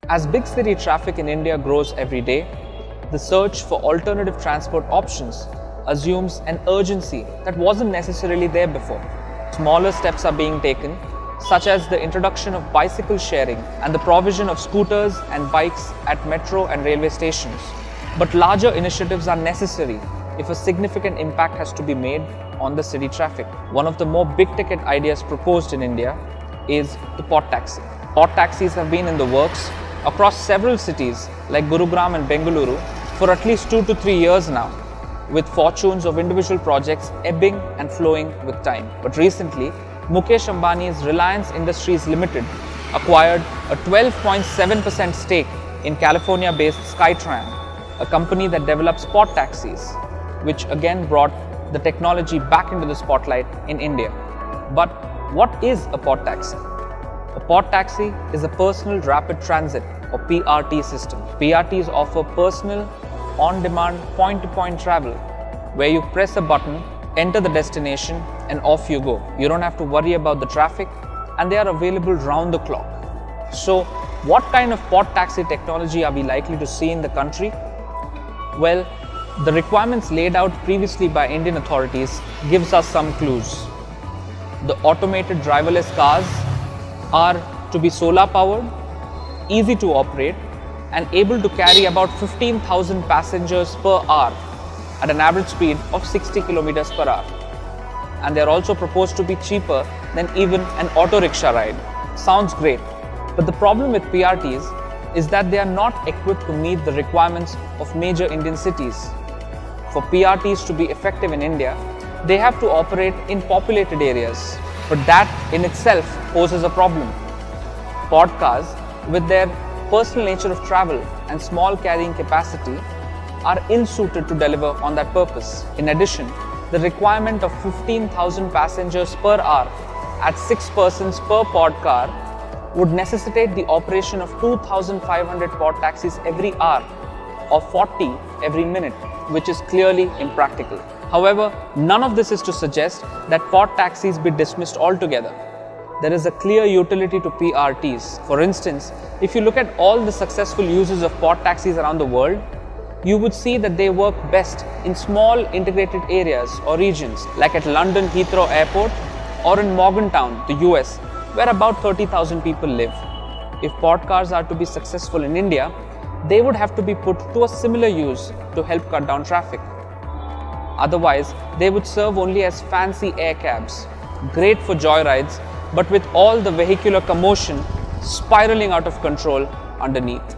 As big city traffic in India grows every day, the search for alternative transport options assumes an urgency that wasn't necessarily there before. Smaller steps are being taken, such as the introduction of bicycle sharing and the provision of scooters and bikes at metro and railway stations. But larger initiatives are necessary if a significant impact has to be made on the city traffic. One of the more big-ticket ideas proposed in India is the pod taxi. Pod taxis have been in the works across several cities like Gurugram and Bengaluru for at least 2 to 3 years now, with fortunes of individual projects ebbing and flowing with time. But recently, Mukesh Ambani's Reliance Industries Limited acquired a 12.7% stake in California-based Skytram, a company that develops pod taxis, which again brought the technology back into the spotlight in India. But what is a pod taxi? A pod taxi is a personal rapid transit or PRT system. PRTs offer personal, on-demand, point-to-point travel where you press a button, enter the destination and off you go. You don't have to worry about the traffic and they are available round the clock. So what kind of pod taxi technology are we likely to see in the country? Well, the requirements laid out previously by Indian authorities gives us some clues. The automated driverless cars are to be solar powered, easy to operate and able to carry about 15,000 passengers per hour at an average speed of 60 kilometers per hour. And they are also proposed to be cheaper than even an auto rickshaw ride. Sounds great, but the problem with PRTs is that they are not equipped to meet the requirements of major Indian cities. For PRTs to be effective in India, they have to operate in populated areas, but that in itself poses a problem. Pod cars, with their personal nature of travel and small carrying capacity, are ill-suited to deliver on that purpose. In addition, the requirement of 15,000 passengers per hour at 6 persons per pod car would necessitate the operation of 2,500 pod taxis every hour or 40 every minute, which is clearly impractical. However, none of this is to suggest that pod taxis be dismissed altogether. There is a clear utility to PRTs. For instance, if you look at all the successful uses of pod taxis around the world, you would see that they work best in small integrated areas or regions like at London Heathrow Airport or in Morgantown, the US, where about 30,000 people live. If pod cars are to be successful in India, they would have to be put to a similar use to help cut down traffic. Otherwise, they would serve only as fancy air cabs, great for joyrides, but with all the vehicular commotion spiraling out of control underneath.